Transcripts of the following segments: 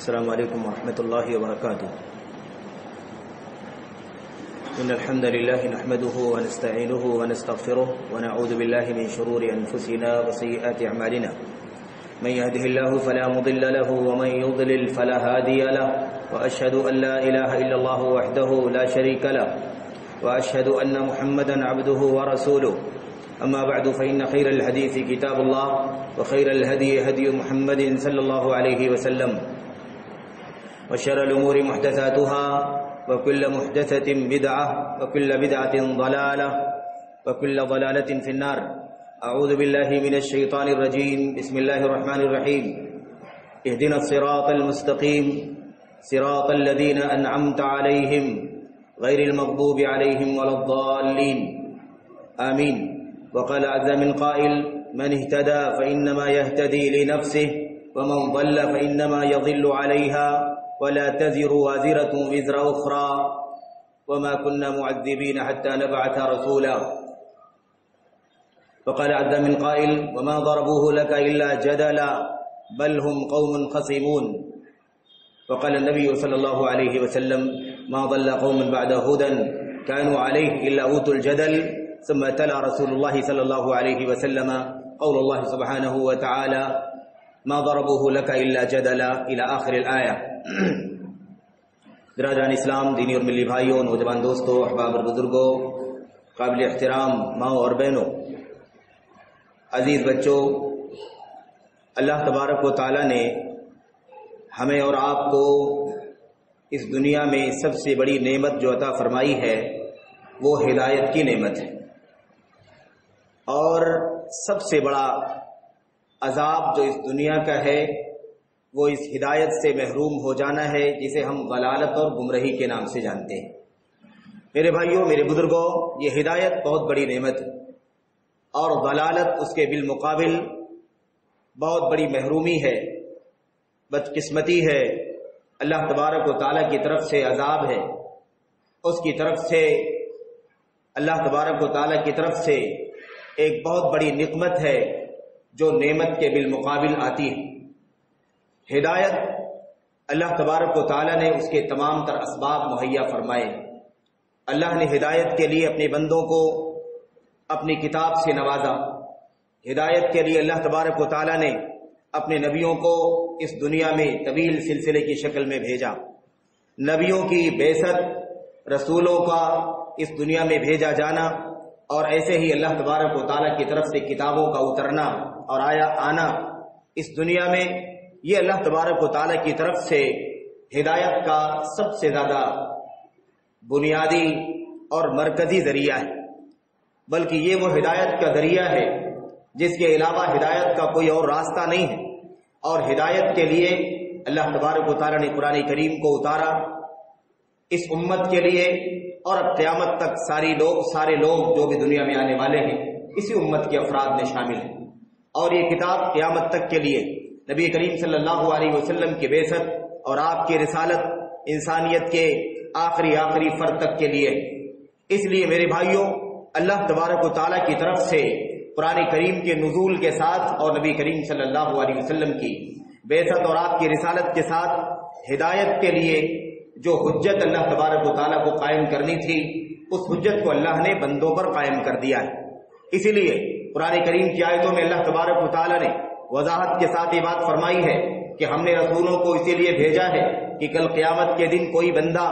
السلام عليكم ورحمة الله وبركاته. إن الحمد لله نحمده ونستعينه ونستغفره ونعوذ بالله من شرور أنفسنا وسيئات أعمالنا. من يهده الله فلا مضل له ومن يضلل فلا هادي له، وأشهد أن لا إله إلا الله وحده لا شريك له، وأشهد أن محمدا عبده ورسوله. أما بعد فإن خير الحديث كتاب الله، وخير الهدي هدي محمد صلى الله عليه وسلم، وشر الأمور محدثاتها، وكل محدثة بدعة، وكل بدعة ضلالة، وكل ضلالة في النار. أعوذ بالله من الشيطان الرجيم. بسم الله الرحمن الرحيم. اهدنا الصراط المستقيم صراط الذين أنعمت عليهم غير المغضوب عليهم ولا الضالين. آمين. وقال عز من قائل: من اهتدى فإنما يهتدي لنفسه، ومن ضل فإنما يضل عليها، ولا تزر وازرة وزر أخرى، وما كنا معذبين حتى نبعث رسولا. وقال عز من قائل: وما ضربوه لك إلا جدلا بل هم قوم خصمون. وقال النبي صلى الله عليه وسلم: ما ضل قوم بعد هدى كانوا عليه إلا أوتوا الجدل. ثم تلا رسول الله صلى الله عليه وسلم قول الله سبحانه وتعالى: ما ضربوه لك إلا جدلا إلى آخر الآية. برادران اسلام، دینی اور ملی بھائیوں، نوجوان دوستوں، احباب اور بزرگوں، قابل احترام ماؤں اور بہنوں، عزیز بچوں، اللہ تبارک و تعالی نے ہمیں اور آپ کو اس دنیا میں سب سے بڑی نعمت جو عطا فرمائی ہے وہ ہدایت کی نعمت ہے، اور سب سے بڑا عذاب جو اس دنیا کا ہے وہ اس ہدایت سے محروم ہو جانا ہے، جسے ہم ضلالت اور گمراہی کے نام سے جانتے ہیں۔ میرے بھائیوں، میرے بزرگوں، یہ ہدایت بہت بڑی نعمت ہے، اور ضلالت اس کے بالمقابل بہت بڑی محرومی ہے، بدقسمتی ہے، اللہ تبارک و تعالیٰ کی طرف سے عذاب ہے، اس کی طرف سے، اللہ تبارک و تعالیٰ کی طرف سے ایک بہت بڑی نقمت ہے جو نعمت کے بالمقابل آتی ہے۔ ہدایت اللہ تبارک و تعالیٰ نے اس کے تمام تر اسباب مہیا فرمائے۔ اللہ نے ہدایت کے لیے اپنے بندوں کو اپنی کتاب سے نوازا، ہدایت کے لیے اللہ تبارک و تعالیٰ نے اپنے نبیوں کو اس دنیا میں طویل سلسلے کی شکل میں بھیجا۔ نبیوں کی بعثت، رسولوں کا اس دنیا میں بھیجا جانا، اور ایسے ہی اللہ تبارک و تعالیٰ کی طرف سے کتابوں کا اترنا اور آنا اس دنیا میں، یہ اللہ تبارک و تعالیٰ کی طرف سے ہدایت کا سب سے زیادہ بنیادی اور مرکزی ذریعہ ہے، بلکہ یہ وہ ہدایت کا ذریعہ ہے جس کے علاوہ ہدایت کا کوئی اور راستہ نہیں ہے۔ اور ہدایت کے لیے اللہ تبارک و تعالیٰ نے قرآن کریم کو اتارا اس امت کے لیے، اور اب قیامت تک سارے لوگ جو بھی دنیا میں آنے والے ہیں اسی امت کے افراد میں شامل ہیں۔ اور یہ کتاب قیامت تک کے لیے نبی کریم صلی اللہ علیہ وسلم کی بعثت اور آپ کی رسالت انسانیت کے آخری فرد تک کے لیے۔ اس لیے میرے بھائیوں، اللہ تبارک و تعالیٰ کی طرف سے قرآن کریم کے نزول کے ساتھ اور نبی کریم صلی اللہ علیہ وسلم کی بعثت اور آپ کی رسالت کے ساتھ ہدایت کے لیے جو حجت اللہ تبارک و تعالیٰ کو قائم کرنی تھی، اس حجت کو اللہ نے بندوں پر قائم کر دیا ہے۔ اسی لیے قرآن کریم کی آیتوں میں اللہ تبارک و تعالیٰ نے وضاحت کے ساتھ یہ بات فرمائی ہے کہ ہم نے رسولوں کو اسی لیے بھیجا ہے کہ کل قیامت کے دن کوئی بندہ،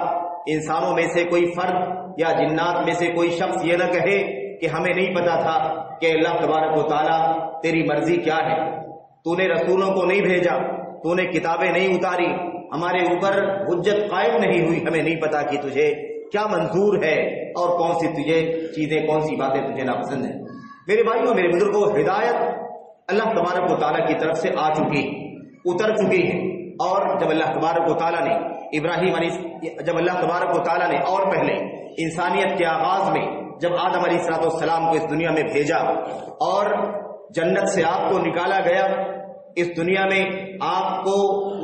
انسانوں میں سے کوئی فرد یا جنات میں سے کوئی شخص یہ نہ کہے کہ ہمیں نہیں پتا تھا کہ اللہ تبارک و تعالیٰ تیری مرضی کیا ہے، تو نے رسولوں کو نہیں بھیجا، تو نے کتابیں نہیں اتاری، ہمارے اوپر حجت قائم نہیں ہوئی، ہمیں نہیں پتا کہ تجھے کیا منظور ہے اور کون سی باتیں تجھے ناپسند ہیں۔ میرے بھائیوں، میرے بزرگوں، ہدایت اللہ تبارک و تعالیٰ کی طرف سے آ چکی، اتر چکی ہے۔ اور جب اللہ تبارک و تعالیٰ نے اور پہلے انسانیت کے آغاز میں جب آدم علیہ السلام کو اس دنیا میں بھیجا اور جنت سے آپ کو نکالا گیا، اس دنیا میں آپ کو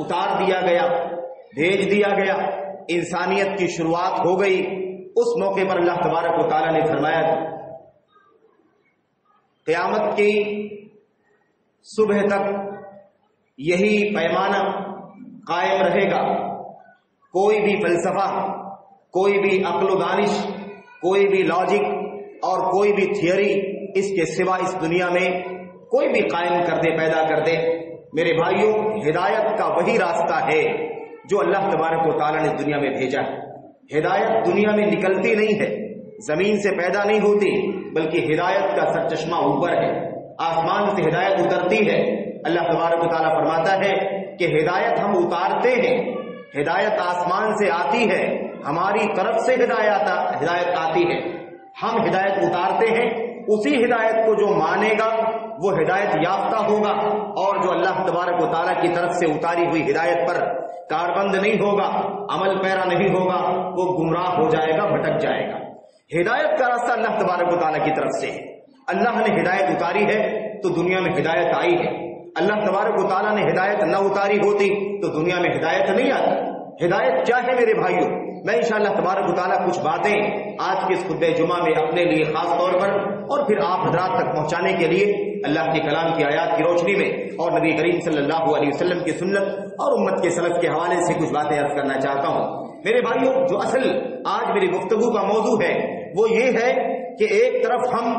اتار دیا گیا، بھیج دیا گیا، انسانیت کی شروعات ہو گئی، اس موقع پر اللہ تبارک و تعالیٰ نے فرمایا قیامت کی صبح تک یہی پیمانہ قائم رہے گا، کوئی بھی فلسفہ، کوئی بھی عقل و دانش، کوئی بھی لاجک اور کوئی بھی تھیوری اس کے سوا اس دنیا میں کوئی بھی قائم کر دے، پیدا کر دے، میرے بھائیوں ہدایت کا وہی راستہ ہے جو اللہ تبارک و تعالیٰ نے دنیا میں بھیجا ہے۔ ہدایت دنیا میں نکلتی نہیں ہے، زمین سے پیدا نہیں ہوتی، بلکہ ہدایت کا سرچشمہ اوپر ہے، آسمان سے ہدایت اترتی ہے۔ اللہ تبارک و تعالیٰ فرماتا ہے کہ ہدایت ہم اتارتے ہیں، ہدایت آسمان سے آتی ہے، ہماری طرف سے ہدایت آتی ہے، ہم ہدایت اتارتے ہیں، اسی ہدایت کو جو مانے گا وہ ہدایت یافتہ ہوگا، اور جو اللہ تبارک و تعالیٰ کی طرف سے اتاری ہوئی ہدایت پر کاربند نہیں ہوگا، عمل پیرا نہیں ہوگا، وہ گمراہ ہو جائے گا، بھٹک جائے گا۔ ہدایت کا راستہ اللہ تبارک و تعالیٰ کی طرف سے ہے۔ اللہ نے ہدایت اتاری ہے تو دنیا میں ہدایت آئی ہے، اللہ تبارک و تعالیٰ نے ہدایت نہ اتاری ہوتی تو دنیا میں ہدایت نہیں آتی۔ ہدایت کیا ہے میرے بھائیوں؟ میں انشاءاللہ تبارک و تعالیٰ کچھ باتیں آج کے اس خطبہ جمعہ میں اپنے لیے خاص طور پر اور پھر آپ حضرات تک پہنچانے کے لیے اللہ کے کلام کی آیات کی روشنی میں اور نبی کریم صلی اللہ علیہ وسلم کی سنت اور امت کے سلف کے حوالے سے کچھ باتیں عرض کرنا چاہتا ہوں۔ میرے بھائیوں جو اصل آج میری گفتگو کا موضوع ہے وہ یہ ہے کہ ایک طرف ہم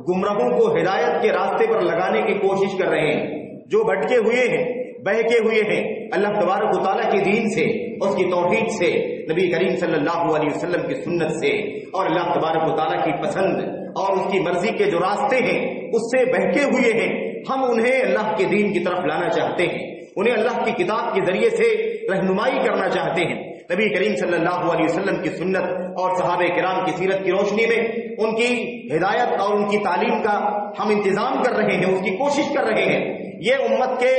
گمراہوں کو ہدایت کے راستے پر لگانے کی کوشش کر رہے ہیں، جو بھٹکے ہوئے ہیں، بہکے ہوئے ہیں اللہ تبارک و تعالیٰ کے دین سے، اس کی توحید سے، نبی کریم صلی اللہ علیہ وسلم کی سنت سے، اور اللہ تبارک و تعالیٰ کی پسند اور اس کی مرضی کے جو راستے ہیں اس سے بہکے ہوئے ہیں، ہم انہیں اللہ کے دین کی طرف لانا چاہتے ہیں، انہیں اللہ کی کتاب کے ذریعے سے رہنمائی کرنا چاہتے ہیں۔ نبی کریم صلی اللہ علیہ وسلم کی سنت اور صحابہ کرام کی سیرت کی روشنی میں ان کی ہدایت اور ان کی تعلیم کا ہم انتظام کر رہے ہیں، اس کی کوشش کر رہے ہیں۔ یہ امت کے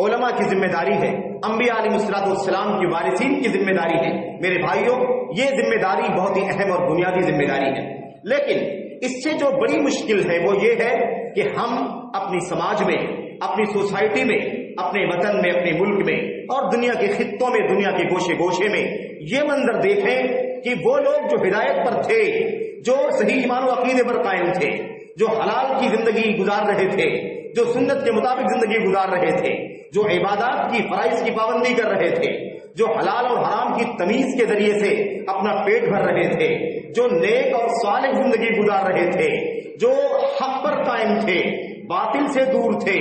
علماء کی ذمہ داری ہے، انبیاء علیہ السلام کی وارثین کی ذمہ داری ہے۔ میرے بھائیوں یہ ذمہ داری بہت ہی اہم اور بنیادی ذمہ داری ہے، لیکن اس سے جو بڑی مشکل ہے وہ یہ ہے کہ ہم اپنی سماج میں، اپنی سوسائٹی میں، اپنے وطن میں، اپنے ملک میں اور دنیا کے خطوں میں، دنیا کے گوشے گوشے میں یہ منظر دیکھیں کہ وہ لوگ جو ہدایت پر تھے، جو صحیح ایمان و عقیدے پر قائم تھے، جو حلال کی زندگی گزار رہے تھے، جو سنت کے مطابق زندگی گزار رہے تھے، جو عبادات کی فرائض کی پابندی کر رہے تھے، جو حلال اور حرام کی تمیز کے ذریعے سے اپنا پیٹ بھر رہے تھے، جو نیک اور صالح زندگی گزار رہے تھے، جو حق پر قائم تھے، باطل سے دور تھے،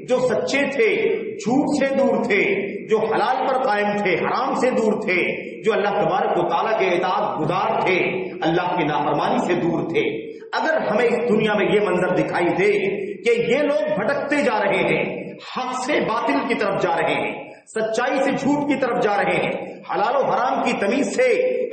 جو سچے تھے، جھوٹ سے دور تھے، جو حلال پر قائم تھے، حرام سے دور تھے، جو اللہ تبارک و تعالیٰ کے اطاعت گزار تھے، اللہ کی نافرمانی سے دور تھے۔ اگر ہمیں اس دنیا میں یہ منظر دکھائی دے کہ یہ لوگ بھٹکتے جا رہے ہیں، حق سے باطل کی طرف جا رہے ہیں، سچائی سے جھوٹ کی طرف جا رہے ہیں، حلال و حرام کی تمیز سے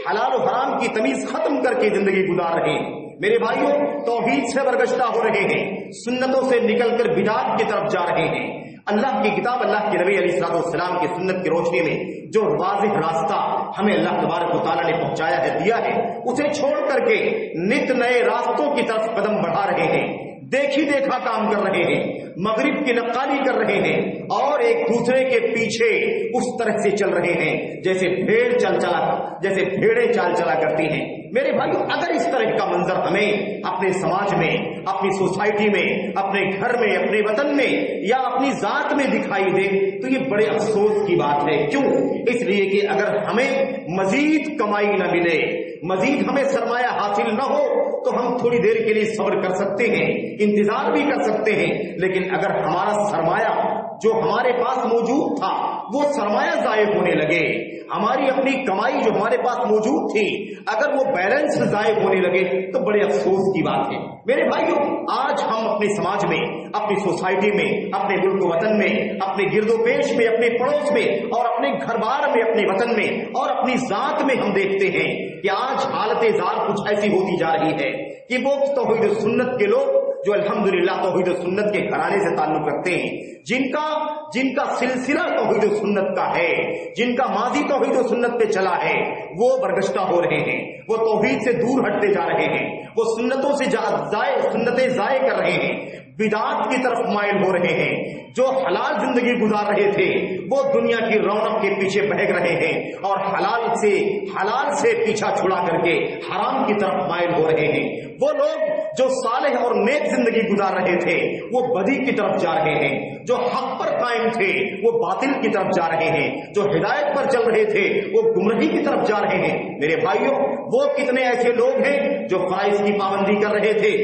حلال و حرام کی تمیز ختم کر کے زندگی گزار رہے ہیں، میرے بھائیوں توحید سے برگشتہ ہو رہے ہیں، سنتوں سے نکل کر بدعت کی طرف جا رہے ہیں، اللہ کی کتاب، اللہ کے نبی علیہ السلام کی سنت کی روشنی میں جو واضح راستہ ہمیں اللہ تبارک و تعالیٰ نے پہنچایا ہے، دیا ہے، اسے چھوڑ کر کے نت نئے راستوں کی طرف قدم بڑھا رہے ہیں، دیکھی دیکھا کام کر رہے ہیں، مغرب کی نقالی کر رہے ہیں اور ایک دوسرے کے پیچھے اس طرح سے چل رہے ہیں جیسے بھیڑیں چال چلا کرتی ہیں۔ میرے بھائیو اگر اس طرح کا منظر ہمیں اپنے سماج میں، اپنی سوسائٹی میں، اپنے گھر میں، اپنے وطن میں یا اپنی ذات میں دکھائی دے تو یہ بڑے افسوس کی بات ہے۔ کیوں؟ اس لیے کہ اگر ہمیں مزید کمائی نہ ملے، مزید ہمیں سرمایہ حاصل نہ ہو تو ہم تھوڑی دیر کے لیے صبر کر سکتے ہیں، انتظار بھی کر سکتے ہیں، لیکن اگر ہمارا سرمایہ جو ہمارے پاس موجود تھا وہ سرمایہ ضائع ہونے لگے، ہماری اپنی کمائی جو ہمارے پاس موجود تھی اگر وہ بیلنس ضائع ہونے لگے تو بڑے افسوس کی بات ہے۔ میرے بھائیوں آج ہم اپنے سماج میں، اپنی سوسائٹی میں، اپنے ملک و وطن میں، اپنے گرد و پیش میں، اپنے پڑوس میں اور اپنے گھر بار میں، اپنے وطن میں اور اپنی ذات میں ہم دیکھتے ہیں کہ آج حالت زار کچھ ایسی ہوتی جا رہی ہے کہ وہ توحید و سنت کے لوگ جو الحمدللہ توحید و سنت کے گھرانے سے تعلق رکھتے ہیں، جن کا سلسلہ توحید و سنت کا ہے، جن کا ماضی توحید و سنت پہ چلا ہے، وہ برگشتہ ہو رہے ہیں، وہ توحید سے دور ہٹتے جا رہے ہیں، وہ سنتیں ضائع کر رہے ہیں، بدعات کی طرف مائل ہو رہے ہیں، جو حلال زندگی گزار رہے تھے وہ دنیا کی رونق کے پیچھے بہک رہے ہیں اور حلال سے پیچھا چھڑا کر کے حرام کی طرف مائل ہو رہے ہیں۔ وہ لوگ جو صالح اور نیک زندگی گزار رہے تھے وہ بدی کی طرف جا رہے ہیں، جو حق پر قائم تھے وہ باطل کی طرف جا رہے ہیں، جو ہدایت پر چل رہے تھے وہ گمراہی کی طرف جا رہے ہیں۔ میرے بھائیوں، وہ کتنے ایسے لوگ ہیں جو فرائض کی پابندی کر رہے تھے،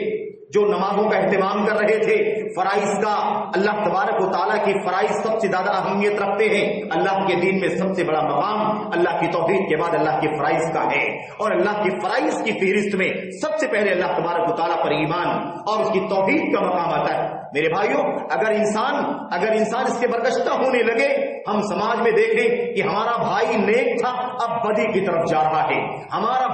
جو نمازوں کا اہتمام کر رہے تھے، فرائض کا، اللہ تبارک و تعالیٰ کی فرائض سب سے زیادہ اہمیت رکھتے ہیں۔ اللہ کے دین میں سب سے بڑا مقام اللہ کی توحید کے بعد اللہ کے فرائض کا ہے، اور اللہ کی فرائض کی فہرست میں سب سے پہلے اللہ تبارک و تعالیٰ پر ایمان اور اس کی توحید کا مقام آتا ہے۔ میرے بھائیوں، اگر انسان اس کے برگشتہ ہونے لگے، ہم سماج میں دیکھیں کہ ہمارا بھائی نیک تھا اب بدی کی طرف جا رہا ہے، ہمارا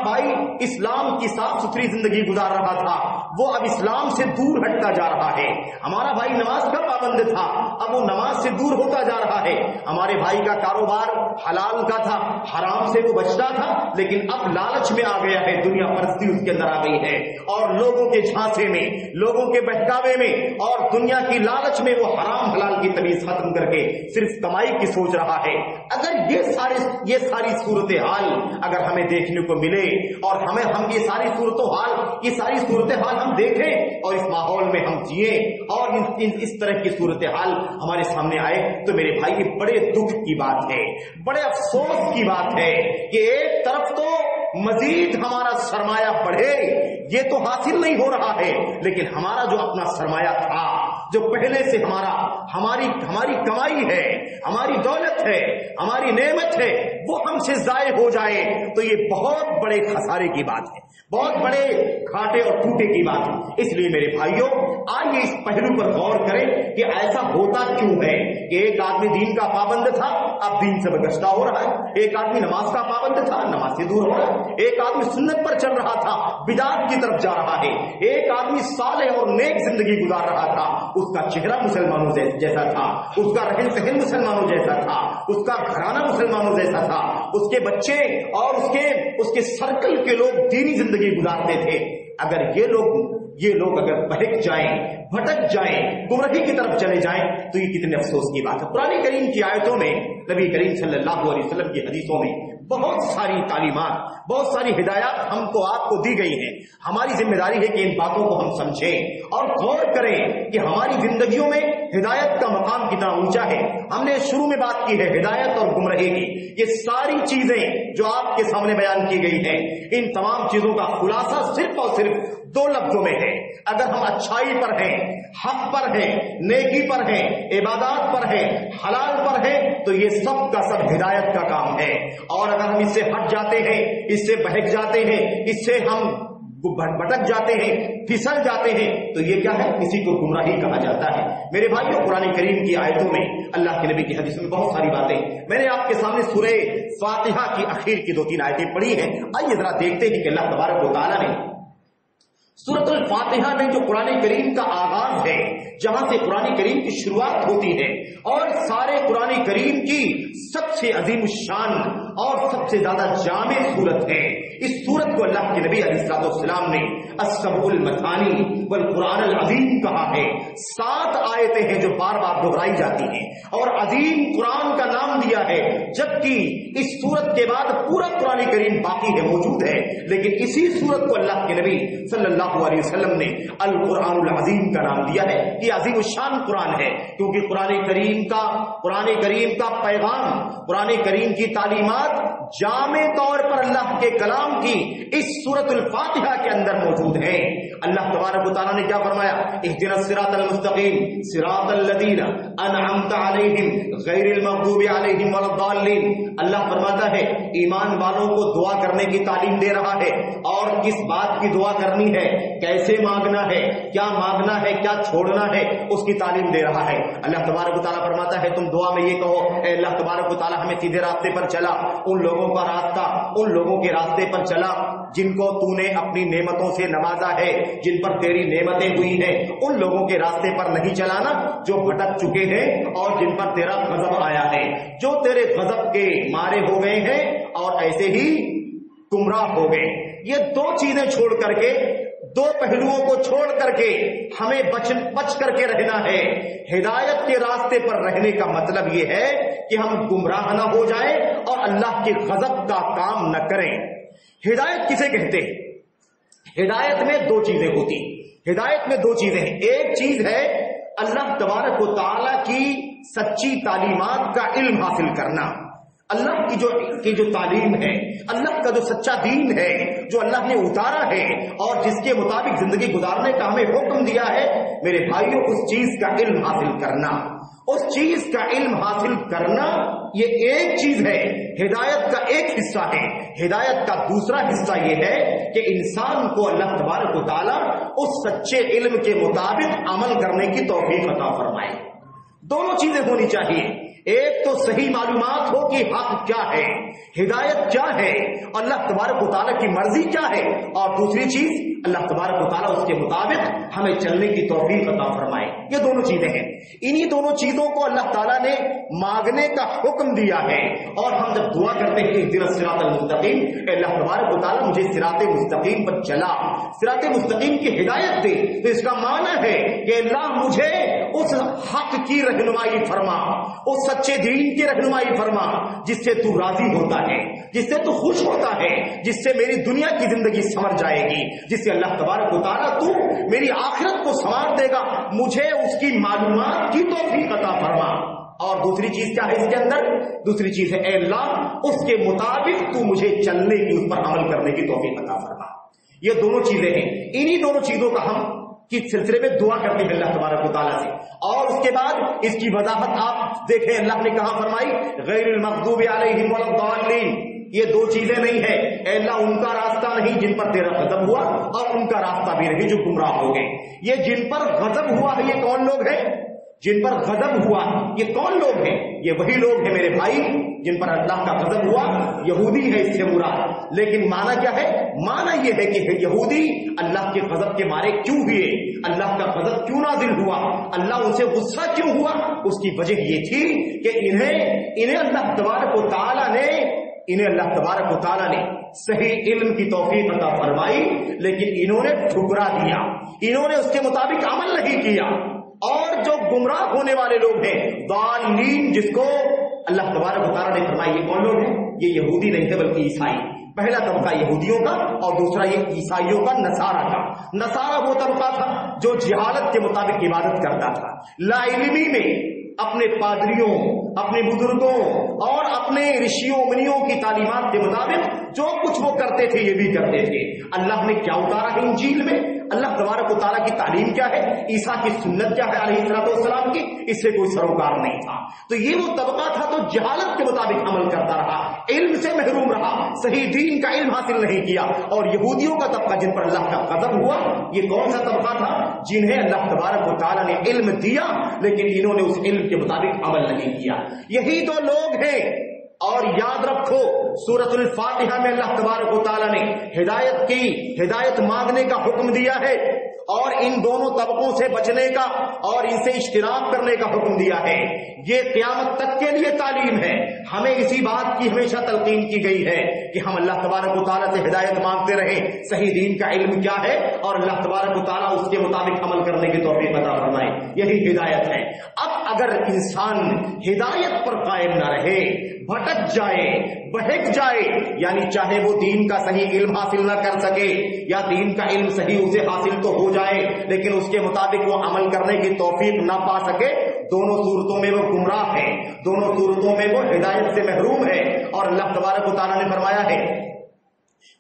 بھائی اسلام کی صاف ستھری زندگی گزار رہا تھا وہ اب اسلام سے دور ہٹتا جا رہا ہے، ہمارا بھائی نماز کا پابند تھا اب وہ نماز سے دور ہوتا جا رہا ہے، ہمارے بھائی کا کاروبار حلال کا تھا، حرام سے وہ بچتا تھا، لیکن اب لالچ میں آ گیا ہے، دنیا پرستی اس کے اندر آ گئی ہے، اور لوگوں کے جھانسے میں، لوگوں کے بہکاوے میں اور دنیا کی لالچ میں وہ حرام حلال کی تمیز ختم کر کے صرف کمائی کی سوچ رہا ہے۔ اگر یہ ساری صورتحال اگر ہمیں دیکھنے کو ملے اور ہم یہ ساری صورتحال ہم دیکھیں اور اس ماحول میں ہم جیے اور اس طرح کی صورتحال ہمارے سامنے آئے تو میرے بھائی یہ بڑے دکھ کی بات ہے، بڑے افسوس کی بات ہے کہ ایک طرف تو مزید ہمارا سرمایہ بڑھے یہ تو حاصل نہیں ہو رہا ہے، لیکن ہمارا جو اپنا سرمایہ تھا، جو پہلے سے ہماری کمائی ہے، ہماری دولت ہے، ہماری نعمت ہے، وہ ہم سے ضائع ہو جائے تو یہ بہت بڑے خسارے کی بات ہے، بہت بڑے گھاٹے اور ٹوٹے کی بات ہے۔ اس لیے میرے بھائیوں، آئیے اس پہلو پر غور کریں کہ ایسا ہوتا کیوں ہے کہ ایک آدمی دین کا پابند تھا اب دین سے برگشتہ ہو رہا ہے، ایک آدمی نماز کا پابند تھا نماز سے دور ہو رہا ہے، ایک آدمی سنت پر چل رہا تھا بدعات کی طرف جا رہا ہے، ایک آدمی صالح اور نیک زندگی گزار رہا تھا، اس کا چہرہ مسلمانوں جیسا تھا، اس کا رہن سہن مسلمانوں جیسا تھا، اس کا گھرانہ مسلمانوں جیسا تھا، اس کے بچے اور اس کے سرکل کے لوگ دینی زندگی گزارتے تھے۔ اگر یہ لوگ اگر بہک جائیں، بھٹک جائیں، گمراہی کی طرف چلے جائیں تو یہ کتنے افسوس کی بات ہے۔ قرآن کریم کی آیتوں میں، نبی کریم صلی اللہ علیہ وسلم کی حدیثوں میں بہت ساری تعلیمات، بہت ساری ہدایات ہم کو آپ کو دی گئی ہیں۔ ہماری ذمہ داری ہے کہ ان باتوں کو ہم سمجھیں اور غور کریں کہ ہماری زندگیوں میں ہدایت کا مقام کتنا اونچا ہے۔ ہم نے شروع میں بات کی ہے ہدایت اور گمراہی کی، یہ ساری چیزیں جو آپ کے سامنے بیان کی گئی ہیں، ان تمام چیزوں کا خلاصہ صرف اور صرف دو لفظوں میں ہے۔ اگر ہم اچھائی پر ہیں، حق پر ہیں، نیکی پر ہیں، عبادات پر ہیں، حلال پر ہیں تو یہ سب کا سب ہدایت کا کام ہے، اور اگر ہم اس سے ہٹ جاتے ہیں، اس سے بہک جاتے ہیں، اس سے ہم بھٹک جاتے ہیں، پھسل جاتے ہیں تو یہ کیا ہے؟ اسی کو گمراہی کہا جاتا ہے۔ میرے بھائیوں، قرآن کریم کی آیتوں میں، اللہ کے نبی کی حدیثوں میں بہت ساری باتیں میں نے آپ کے سامنے سورہ فاتحہ کی اخیر کی 2-3 آیتیں پڑھی ہیں۔ آئیے ذرا دیکھتے ہیں کہ اللہ تبارک و تعالیٰ نے سورۃ الفاتحہ میں جو قرآن کریم کا آغاز ہے، جہاں سے قرآن کریم کی شروعات ہوتی ہے اور سارے قرآن کریم کی سب سے عظیم الشان اور سب سے زیادہ جامع صورت ہے، اس صورت کو اللہ کے نبی علیہ السلام نے السبع المثانی والقرآن العظیم کہا ہے۔ 7 آیتیں ہیں جو بار بار دہرائی جاتی ہیں اور عظیم قرآن کا نام دیا ہے، جبکہ اس صورت کے بعد پورا قرآن کریم باقی ہے، موجود ہے، لیکن اسی صورت کو اللہ کے نبی صلی اللہ علیہ وسلم نے القرآن العظیم کا نام دیا ہے۔ یہ عظیم الشان قرآن ہے کیونکہ قرآن کریم کا پیغام، قرآن کریم کی تعلیمات جامع طور پر اللہ کے کلام کی اس سورۃ الفاتحہ کے اندر موجود ہیں۔ اللہ تبارک و تعالیٰ نے کیا فرمایا؟ اہدنا الصراط المستقیم صراط الذین انعمت علیہم غیر المغضوب علیہم ولا الضالین۔ اللہ فرماتا ہے ایمان والوں کو دعا کرنے کی تعلیم دے رہا ہے، اور کس بات کی دعا کرنی ہے، کیسے مانگنا ہے، کیا مانگنا ہے، کیا چھوڑنا ہے، اس کی تعلیم دے رہا ہے۔ اللہ تبارک و تعالیٰ فرماتا ہے تم دعا میں یہ کہو، اے اللہ تبارک و تعالیٰ ہمیں سیدھے راستے پر چلا، ان لوگوں کا راستہ، ان لوگوں کے راستے پر چلا جن کو تو نے اپنی نعمتوں سے نوازا ہے، جن پر تیری نعمتیں ہوئی ہیں، ان لوگوں کے راستے پر نہیں چلانا جو بھٹک چکے ہیں اور جن پر تیرا غضب آیا ہے، جو تیرے غضب کے مارے ہو گئے ہیں اور ایسے ہی گمراہ ہو گئے۔ یہ 2 چیزیں چھوڑ کر کے دو پہلوؤں کو چھوڑ کر کے ہمیں بچ کر کے رہنا ہے۔ ہدایت کے راستے پر رہنے کا مطلب یہ ہے کہ ہم گمراہ نہ ہو جائیں اور اللہ کے غضب کا کام نہ کریں۔ ہدایت کسے کہتے ہیں؟ ہدایت میں دو چیزیں ہوتی ہیں۔ ہدایت میں دو چیزیں ہیں۔ ایک چیز ہے اللہ تبارک و تعالی کی سچی تعلیمات کا علم حاصل کرنا، اللہ کی جو تعلیم ہے، اللہ کا جو سچا دین ہے جو اللہ نے اتارا ہے اور جس کے مطابق زندگی گزارنے کا ہمیں حکم دیا ہے، میرے بھائیوں اس چیز کا علم حاصل کرنا، اس چیز کا علم حاصل کرنا یہ ایک چیز ہے، ہدایت کا ایک حصہ ہے۔ ہدایت کا دوسرا حصہ یہ ہے کہ انسان کو اللہ تبارک و تعالی اس سچے علم کے مطابق عمل کرنے کی توفیق عطا فرمائے۔ دونوں چیزیں ہونی چاہیے، ایک تو صحیح معلومات ہو کہ حق کیا ہے، ہدایت کیا ہے، اللہ تبارک و تعالیٰ کی مرضی کیا ہے، اور دوسری چیز اللہ تبارک و تعالیٰ اس کے مطابق ہمیں چلنے کی توفیق عطا فرمائے۔ یہ دونوں چیزیں ہیں، انہی دونوں چیزوں کو اللہ تعالیٰ نے مانگنے کا حکم دیا ہے۔ اور ہم جب دعا کرتے ہیں اہدنا الصراط المستقیم، اے اللہ تبارک و تعالیٰ مجھے صراط مستقیم پر چلا، صراط مستقیم کی ہدایت دے، تو اس کا معنی ہے کہ اللہ مجھے اس حق کی رہنمائی فرما، اس سچے دین کی رہنمائی فرما جس سے تو راضی ہوتا ہے، جس سے تو خوش ہوتا ہے، جس سے میری دنیا کی زندگی سنور جائے گی، جس سے اللہ تبارک و تعالیٰ تو میری آخرت کو سنوار دے گا، مجھے اس کی معلومات کی توفیق عطا فرما۔ اور دوسری چیز کیا ہے اس کے اندر؟ دوسری چیز ہے اے اللہ اس کے مطابق تو مجھے چلنے کی، اس پر عمل کرنے کی توفیق عطا فرما۔ یہ دونوں چیزیں ہیں، انہی دونوں چیزوں کا ہم کی سلسلے میں دعا کرتے ہیں اللہ تبارک و تعالیٰ سے۔ اور اس کے بعد اس کی وضاحت آپ دیکھیں، اللہ نے کہاں فرمائی؟ غیر المغضوب علیہم ولا الضالین۔ یہ دو چیزیں نہیں ہے، اے اللہ ان کا راستہ نہیں جن پر تیرا غضب ہوا، اور ان کا راستہ بھی نہیں جو گمراہ ہو گئے۔ یہ جن پر غضب ہوا ہے یہ کون لوگ ہیں؟ جن پر غضب ہوا یہ کون لوگ ہیں؟ یہ وہی لوگ ہیں میرے بھائی جن پر اللہ کا غضب ہوا، یہودی ہے اس سے مراد۔ لیکن معنی کیا ہے؟ معنی یہ ہے کہ یہودی اللہ کے غضب کے مارے کیوں ہوئے، اللہ کا غضب کیوں نازل ہوا، اللہ ان سے غصہ کیوں ہوا؟ اس کی وجہ یہ تھی کہ انہیں اللہ تبارک و تعالیٰ نے صحیح علم کی توفیق عطا فرمائی، لیکن انہوں نے ٹھکرا دیا، انہوں نے اس کے مطابق عمل نہیں کیا۔ اور جو گمراہ ہونے والے لوگ ہیں ضالین، جس کو اللہ تبارک و تعالیٰ نے فرمایا یہ کون لوگ ہیں؟ یہ یہودی نہیں تھے بلکہ عیسائی۔ پہلا طبقہ یہودیوں کا اور دوسرا یہ عیسائیوں کا، نصارہ کا۔ نصارہ وہ طبقہ تھا جو جہالت کے مطابق عبادت کرتا تھا، لا علمی میں اپنے پادریوں، اپنے بزرگوں اور اپنے رشیوں منیوں کی تعلیمات کے مطابق جو کچھ وہ کرتے تھے یہ بھی کرتے تھے۔ اللہ نے کیا اتارا ہے انجیل میں؟ اللہ تبارک و تعالیٰ کی تعلیم کیا ہے، عیسیٰ کی سنت کیا ہے علیہ السلام کی، اس سے کوئی سروکار نہیں تھا۔ تو یہ وہ طبقہ تھا تو جہالت کے مطابق عمل کرتا رہا، علم سے محروم رہا، صحیح دین کا علم حاصل نہیں کیا۔ اور یہودیوں کا طبقہ جن پر اللہ کا غضب ہوا، یہ کون سا طبقہ تھا؟ جنہیں اللہ تبارک و تعالیٰ نے علم دیا لیکن انہوں نے اس علم کے مطابق عمل نہیں کیا۔ یہی تو لوگ ہیں۔ اور یاد رکھو سورۃ الفاتحہ میں اللہ تبارک و تعالیٰ نے ہدایت مانگنے کا حکم دیا ہے، اور ان دونوں طبقوں سے بچنے کا اور ان سے اجتناب کرنے کا حکم دیا ہے۔ یہ قیامت تک کے لیے تعلیم ہے۔ ہمیں اسی بات کی ہمیشہ تلقین کی گئی ہے کہ ہم اللہ تبارک و تعالیٰ سے ہدایت مانگتے رہیں، صحیح دین کا علم کیا ہے اور اللہ تبارک و تعالیٰ اس کے مطابق عمل کرنے کی توفیق عطا فرمائے۔ یہی ہدایت ہے۔ اب اگر انسان ہدایت پر قائم نہ رہے، بھٹک جائے، بہک جائے، یعنی چاہے وہ دین کا صحیح علم حاصل نہ کر سکے یا دین کا علم صحیح اسے حاصل تو ہو جائے لیکن اس کے مطابق وہ عمل کرنے کی توفیق نہ پا سکے، دونوں صورتوں میں وہ گمراہ ہے، دونوں صورتوں میں وہ ہدایت سے محروم ہے۔ اور اللہ تبارک و تعالیٰ نے فرمایا ہے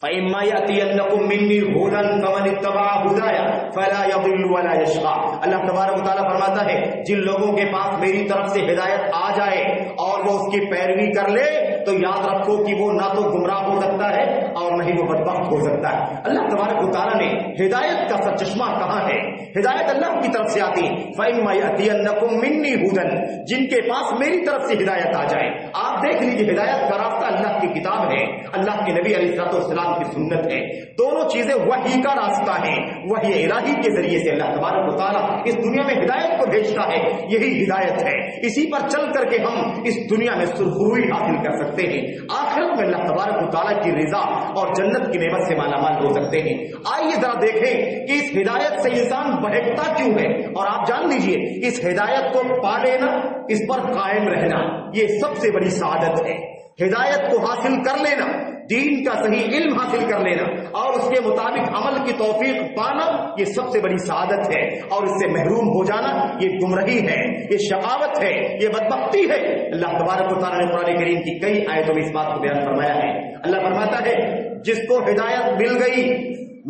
فَإِمَّا يَأْتِيَنَّكُم مِّنِّي هُدًى فَمَنِ اتَّبَعَ هُدَايَ فَلَا يَضِلُّ وَلَا يَشْقَىٰ۔ اللہ تبارک و تعالیٰ فرماتا ہے جن لوگوں کے پاس میری طرف سے ہدایت آ جائے اور وہ اس کی پیروی کر لے تو یاد رکھو کہ وہ نہ تو گمراہ ہو سکتا ہے اور نہ ہی وہ بدبخت ہو سکتا ہے۔ اللہ تبارک و تعالیٰ نے ہدایت کا سرچشمہ کہاں ہے؟ ہدایت اللہ کی طرف سے آتی ہے۔ فَإِمَّا يَأْتِيَنَّكُم مِّنِّي هُدًى، جن کے پاس میری طرف سے ہدایت آ جائے۔ آپ دیکھ لیجیے ہدایت کا راستہ اللہ کی کتاب ہے، اللہ کے نبی علیہ السلام کی سنت ہے، دونوں چیزیں وحی کا راستہ ہے۔ وحی الہی کے ذریعے سے اللہ تبارک و تعالیٰ اس دنیا میں ہدایت کو بھیجتا ہے، یہی ہدایت ہے۔ اسی پر چل کر کے ہم اس دنیا میں سرخروئی حاصل کر سکتے ہیں، آخرت قیامت میں اللہ تبارک و تعالیٰ کی رضا اور جنت کی نعمت سے مالا مال ہو سکتے ہیں۔ آئیے ذرا دیکھیں کہ اس ہدایت سے انسان بہکتا کیوں ہے، اور آپ جان لیجئے اس ہدایت کو پا لینا، اس پر قائم رہنا، یہ سب سے بڑی سعادت ہے۔ ہدایت کو حاصل کر لینا، دین کا صحیح علم حاصل کر لینا اور اس کے مطابق عمل کی توفیق پانا، یہ سب سے بڑی سعادت ہے، اور اس سے محروم ہو جانا یہ گمراہی ہے، یہ شقاوت ہے، یہ بدبختی ہے۔ اللہ تبارک و تعالیٰ نے قرآن کریم کی کئی آیتوں میں اس بات کو بیان فرمایا ہے۔ اللہ فرماتا ہے جس کو ہدایت مل گئی،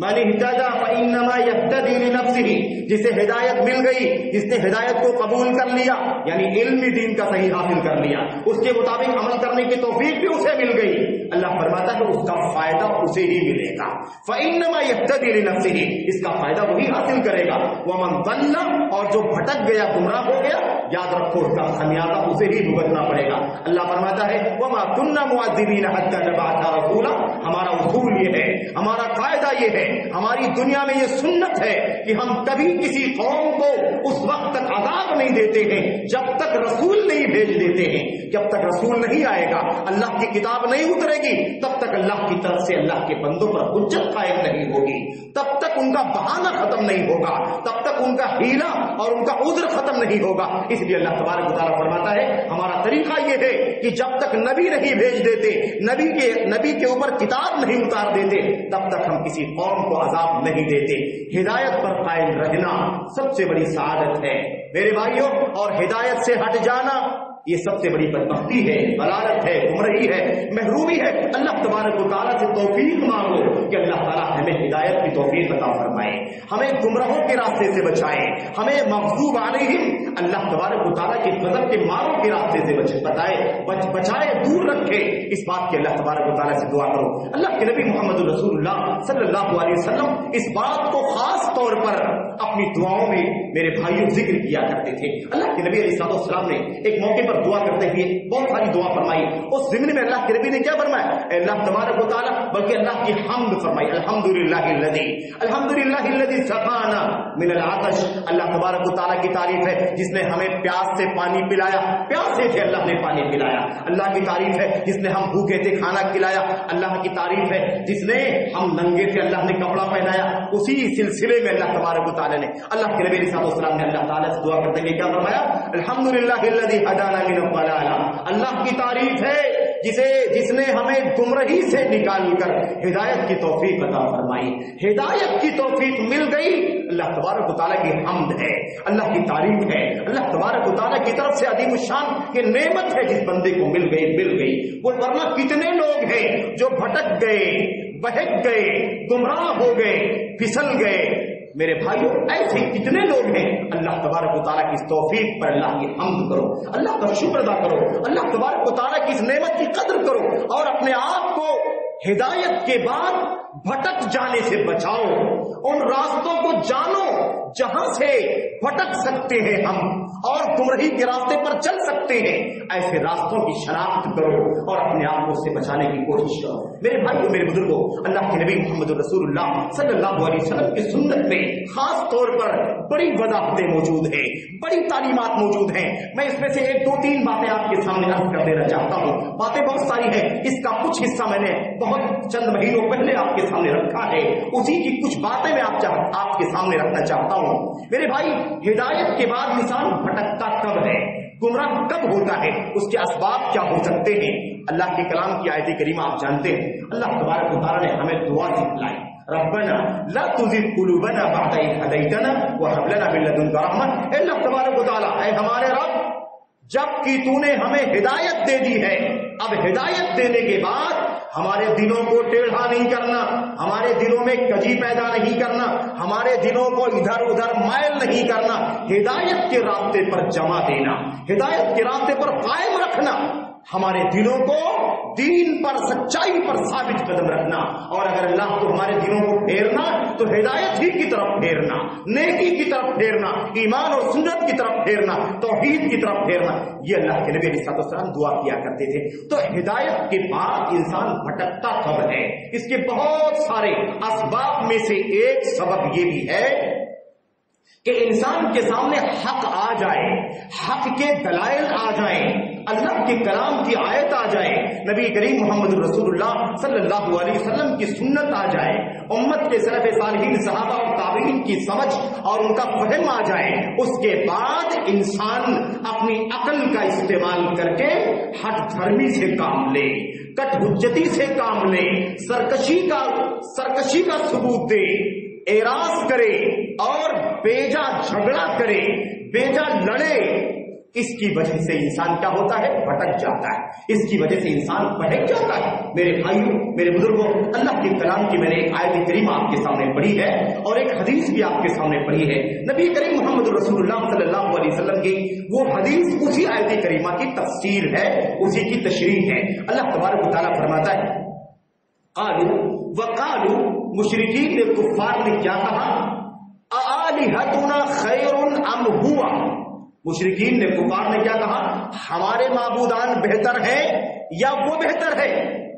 من اهتدى فانما يهتدي لنفسه، جسے ہدایت مل گئی، جس نے ہدایت کو قبول کر لیا، یعنی علم دین کا صحیح حاصل کر لیا، اس کے مطابق عمل کرنے کی توفیق بھی اسے مل گئی، اللہ فرماتا ہے اس کا فائدہ اسے ہی ملے گا۔ فانما يهتدي لنفسه، اس کا فائدہ وہی حاصل کرے گا۔ ومن ضل، اور جو بھٹک گیا، گمراہ ہو گیا، یاد رکھو اس کا خمیازہ اسے ہی بھگتنا پڑے گا۔ اللہ فرماتا ہے وما كنا معذبين حتى نبعث رسولا، ہمارا اصول یہ ہے، ہمارا قاعدہ یہ ہے، ہماری دنیا میں یہ سنت ہے کہ ہم کبھی کسی قوم کو اس وقت تک عذاب نہیں دیتے ہیں جب تک رسول نہیں بھیج دیتے ہیں۔ جب تک رسول نہیں آئے گا، اللہ کی کتاب نہیں اترے گی، تب تک اللہ کی طرف سے اللہ کے بندوں پر حجت قائم نہیں ہوگی، تب تک ان کا بہانہ ختم نہیں ہوگا، تب تک ان کا حیلہ اور ان کا عذر ختم نہیں ہوگا۔ اس لیے اللہ تبارک و تعالیٰ فرماتا ہے ہمارا طریقہ یہ ہے کہ جب تک نبی نہیں بھیج دیتے، نبی کے اوپر کتاب نہیں اتار دیتے، تب تک ہم کسی قوم کو عذاب نہیں دیتے۔ ہدایت پر قائم رہنا سب سے بڑی سعادت ہے میرے بھائیوں، اور ہدایت سے ہٹ جانا یہ سب سے بڑی بدبختی ہے، ضلالت ہے، گمراہی ہے، محرومی ہے۔ اللہ تبارک و تعالیٰ سے توفیق مانگو کہ اللہ تعالیٰ ہمیں ہدایت کی توفیق عطا فرمائے، ہمیں گمراہوں کے راستے سے بچائے، ہمیں مغضوب علیہم اللہ تبارک و تعالیٰ کے غضب کے ماروں کے راستے سے بچائے، دور رکھے۔ اس بات کی اللہ تبارک و تعالیٰ سے دعا کرو۔ اللہ کے نبی محمد رسول اللہ صلی اللہ علیہ وسلم اس بات کو خاص طور پر اپنی دعاؤں میں میرے بھائیوں ذکر کیا کرتے تھے۔ اللہ کے نبی علیہ السلام نے ایک موقع پر دعا کرتے ہوئے بہت ساری دعا فرمائی۔ اس ضمن میں اللہ کے نبی نے کیا فرمایا؟ اے اللہ تبارک و تعالیٰ، بلکہ اللہ کی حمد فرمائی، الحمدللہ الذی سقانا من العطش۔ اللہ تبارک و تعالیٰ کی تعریف ہے جس نے ہمیں پیاس سے پانی پلایا، پیاسے تھے اللہ نے پانی پلایا۔ اللہ کی تعریف ہے جس نے ہم بھوکے تھے کھانا کھلایا۔ اللہ کی تعریف ہے جس نے ہم ننگے تھے اللہ نے کپڑا پہنایا۔ اسی سلسلے میں اللہ تبارک و تعالیٰ نے اللہ کے نبی علیہ السلام نے اللہ تعالیٰ سے دعا کرتے ہوئے کیا فرمایا؟ الحمدللہ الذی ہدانا من الضلال۔ اللہ کی تعریف ہے جس نے ہمیں گمراہی سے نکال کر ہدایت کی توفیق عطا فرمائی۔ ہدایت کی توفیق مل گئی، اللہ تبارک و تعالیٰ کی حمد ہے، اللہ کی تعریف ہے، اللہ تبارک و تعالیٰ کی طرف سے عظیم الشان کی نعمت ہے جس بندے کو مل گئی۔ وہ ورنہ کتنے لوگ ہیں جو بھٹک گئے، بہک گئے، گمراہ ہو گئے، پھسل گئے۔ میرے بھائیوں ایسے کتنے لوگ ہیں۔ اللہ تبارک و تعالیٰ کی اس توفیق پر اللہ کی حمد کرو، اللہ کا شکر ادا کرو، اللہ تبارک و تعالیٰ کی اس نعمت کی قدر کرو، اور اپنے آپ کو ہدایت کے بعد بھٹک جانے سے بچاؤ۔ ان راستوں کو جانو جہاں سے بھٹک سکتے ہیں ہم اور گمراہی کے راستے پر چل سکتے ہیں، ایسے راستوں کی شناخت کرو اور اپنے آپ کو اس سے بچانے کی کوشش کرو۔ میرے بھائیوں، میرے بزرگوں، اللہ کے نبی محمد رسول اللہ صلی اللہ علیہ وسلم کی سنت میں خاص طور پر بڑی وضاحتیں موجود ہیں، بڑی تعلیمات موجود ہیں۔ میں اس میں سے ایک دو تین باتیں آپ کے سامنے عرض کر دینا چاہتا ہوں۔ باتیں بہت ساری ہیں، اس کا کچھ حصہ میں نے بہت چند مہینوں پہلے آپ کے سامنے رکھا ہے، اسی کی کچھ باتیں میں آپ کے سامنے رکھنا چاہتا ہوں۔ میرے بھائی، ہدایت کے بعد انسان بھٹکتا کب ہے، گمراہ کب ہوتا ہے، اس کے اسباب کیا ہو سکتے ہیں؟ اللہ کے کلام کی آیت کریمہ آپ جانتے ہیں، اللہ تبارک و تعالیٰ نے ہمیں دعا سکھلائی، ربنا لا تزغ قلوبنا بعد إذ هديتنا وهب لنا من لدنك رحمة۔ اے اللہ تبارک و تعالیٰ، اے ہمارے رب، جب کہ تو نے ہمیں ہدایت دے دی ہے، اب ہدایت دینے کے بعد ہمارے دلوں کو ٹیڑھا نہیں کرنا، ہمارے دلوں میں کجی پیدا نہیں کرنا، ہمارے دلوں کو ادھر ادھر مائل نہیں کرنا، ہدایت کے راستے پر جمع دینا، ہدایت کے راستے پر قائم رکھنا، ہمارے دلوں کو دین پر، سچائی پر ثابت قدم رکھنا، اور اگر اللہ کو ہمارے دلوں کو پھیرنا تو ہدایت ہی کی طرف پھیرنا، نیکی کی طرف پھیرنا، ایمان اور سنت کی طرف پھیرنا، توحید کی طرف پھیرنا۔ یہ اللہ کے نبی علیہ السلام دعا کیا کرتے تھے۔ تو ہدایت کے بعد انسان بھٹکتا کب ہے؟ اس کے بہت سارے اسباب میں سے ایک سبب یہ بھی ہے کہ انسان کے سامنے حق آ جائے، حق کے دلائل آ جائیں، اللہ کے کلام کی آیت آ جائے، نبی کریم محمد رسول اللہ صلی اللہ علیہ وسلم کی سنت آ جائے، امت کے سلف صالحین صحابہ اور تابعین کی سمجھ اور ان کا فہم آ جائے، اس کے بعد انسان اپنی عقل کا استعمال کر کے ہٹ دھرمی سے کام لے، کٹ حجتی سے کام لے، سرکشی کا ثبوت دے، اعراض کرے اور بیجا جھگڑا کرے، بیجا لڑے، اس کی وجہ سے انسان کیا ہوتا ہے؟ بھٹک جاتا ہے، اس کی وجہ سے انسان بھٹک جاتا ہے۔ میرے بھائیوں، میرے بزرگوں، اللہ کے کلام کی میں نے ایک آیت کریمہ آپ کے سامنے پڑھی ہے اور ایک حدیث بھی آپ کے سامنے پڑھی ہے، نبی کریم محمد رسول اللہ صلی اللہ علیہ وسلم کی وہ حدیث اسی آیت کریمہ کی تفسیر ہے، اسی کی تشریح ہے۔ اللہ تبارک و تعالیٰ فرماتا ہے، قالوا وقالوا، مشرکین نے، کفار نے کیا کہا؟ آلہتنا خیر ام ہوا، مشرکین نے، کفار نے کیا کہا؟ ہمارے معبودان بہتر ہیں یا وہ بہتر ہے؟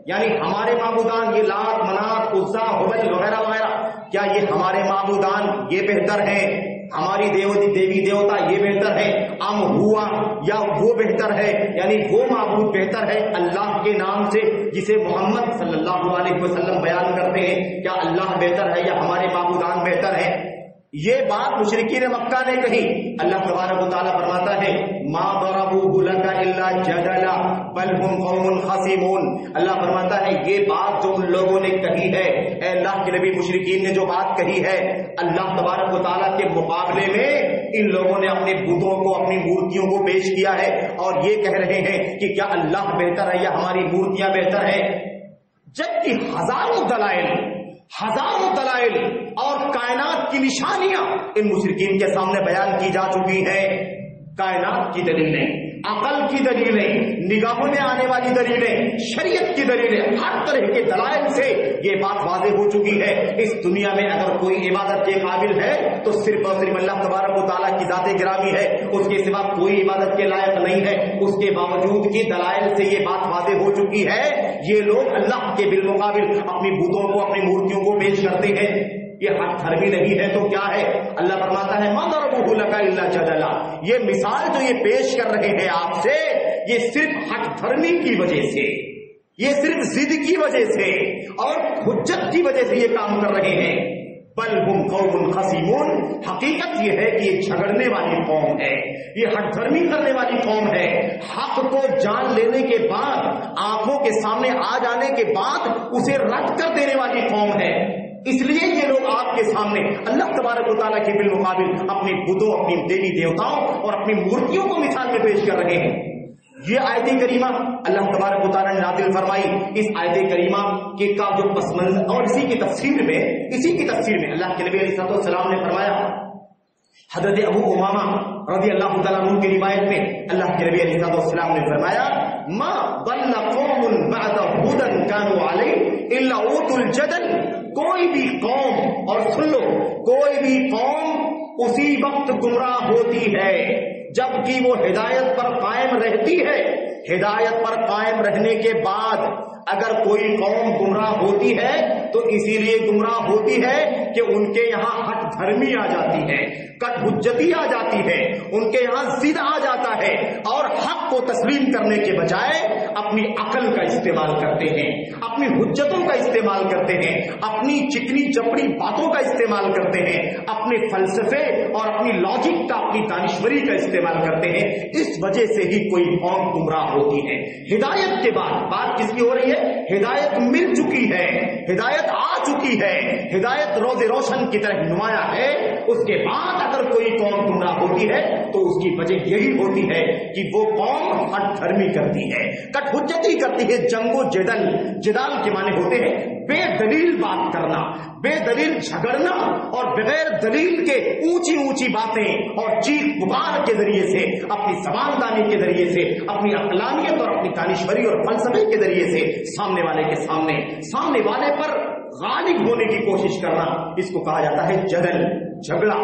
یعنی ہمارے معبودان، یہ لات منات عزا ہبل وغیرہ وغیرہ، کیا یہ ہمارے معبودان یہ بہتر ہیں؟ ہماری دیوی دیوتا یہ بہتر ہے؟ ام ہوا، یا وہ بہتر ہے؟ یعنی وہ معبود بہتر ہے اللہ کے نام سے جسے محمد صلی اللہ علیہ وسلم بیان کرتے ہیں، کیا اللہ بہتر ہے یا ہمارے معبودان بہتر ہیں؟ یہ بات مشرکین مکہ نے کہی۔ اللہ تبارک و تعالیٰ فرماتا ہے، ما ضربوه لك الا جدلا بل هم قوم خصمون، اللہ فرماتا ہے یہ بات جو ان لوگوں نے کہی ہے، اے اللہ کے نبی، مشرکین نے جو بات کہی ہے اللہ تبارک و تعالیٰ کے مقابلے میں ان لوگوں نے اپنے بتوں کو، اپنی مورتیوں کو پیش کیا ہے اور یہ کہہ رہے ہیں کہ کیا اللہ بہتر ہے یا ہماری مورتیاں بہتر ہیں، جبکہ ہزاروں دلائل اور کائنات کی نشانیاں ان مشرکین کے سامنے بیان کی جا چکی ہیں۔ کائنات کی دلیلیں، عقل کی دلیلیں، نگاہوں میں آنے والی دلیلیں، شریعت کی دلیلیں، ہر طرح کے دلائل سے یہ بات واضح ہو چکی ہے، اس دنیا میں اگر کوئی عبادت کے قابل ہے تو صرف اور صرف اللہ تبارک و تعالیٰ کی ذات گرامی ہے، اس کے سوا کوئی عبادت کے لائق نہیں ہے۔ اس کے باوجود کی دلائل سے یہ بات واضح ہو چکی ہے، یہ لوگ اللہ کے بالمقابل اپنی بتوں کو، اپنی مورتیوں کو پیش کرتے ہیں۔ یہ حق دھرمی نہیں ہے تو کیا ہے؟ اللہ فرماتا ہے، ما ضربوه لك الا جدلا، یہ مثال جو یہ پیش کر رہے ہیں آپ سے، یہ صرف حق دھرمی کی وجہ سے، یہ صرف ضد کی وجہ سے اور حجت کی وجہ سے یہ کام کر رہے ہیں۔ بل هم قوم خصمون، حقیقت یہ ہے کہ یہ جھگڑنے والی قوم ہے، یہ حق دھرمی کرنے والی قوم ہے، حق کو جان لینے کے بعد، آنکھوں کے سامنے آ جانے کے بعد اسے رد کر دینے والی قوم ہے۔ اس لیے یہ لوگ آپ کے سامنے اللہ تبارک و تعالیٰ کے بالمقابل اپنے بتوں، اپنی دیوی دیوتاؤں اور اپنی مورتیوں کو مثال میں پیش کر رہے ہیں۔ یہ آیت کریمہ اللہ تبارک و تعالیٰ نے نازل فرمائی، اس آیت کریمہ کے کا جو پس منظر اور اسی کی تفسیر میں اللہ کے نبی علیہ السلام نے فرمایا، حضرت ابو امامہ رضی اللہ تعالیٰ عنہ کی روایت میں اللہ کے نبی علیہ السلام نے فرمایا، ما ضل قوم بعد هدى كانوا عليه الا اوتوا الجدل، کوئی بھی قوم، اور سن لو، کوئی بھی قوم اسی وقت گمراہ ہوتی ہے جبکہ وہ ہدایت پر قائم رہتی ہے۔ ہدایت پر قائم رہنے کے بعد اگر کوئی قوم گمراہ ہوتی ہے تو اسی لیے گمراہ ہوتی ہے کہ ان کے یہاں حق دھرمی آ جاتی ہے، کٹ حجتی آ جاتی ہے، ان کے یہاں ضد آ جاتا ہے اور حق کو تسلیم کرنے کے بجائے اپنی عقل کا استعمال کرتے ہیں، اپنی حجتوں کا استعمال کرتے ہیں، اپنی چکنی چپڑی باتوں کا استعمال کرتے ہیں، اپنے فلسفے اور اپنی لاجک کا، اپنی دانشوری کا استعمال کرتے ہیں۔ اس وجہ سے ہی کوئی قوم گمراہ ہوتی ہے۔ ہدایت کے بعد بات کس کی ہو رہی ہے؟ ہدایت مل چکی ہے، ہدایت آ چکی ہے، ہدایت روز روشن کی طرح نمایاں ہے، اس کے بعد اگر کوئی قوم گمراہ ہوتی ہے تو اس کی وجہ یہی ہوتی ہے کہ وہ قوم ہٹ دھرمی کرتی ہے، کٹ حجتی کرتی ہے، جنگ و جدال کے معنی ہوتے ہیں بے دلیل بات کرنا، بے دلیل جھگڑنا اور بغیر دلیل کے اونچی اونچی باتیں اور چیخ پکار کے ذریعے سے، اپنی زبان دانی کے ذریعے سے، اپنی عقلانیت اور اپنی دانشوری اور فلسفے کے ذریعے سے سامنے والے کے سامنے والے پر غالب ہونے کی کوشش کرنا، اس کو کہا جاتا ہے جدل، جھگڑا۔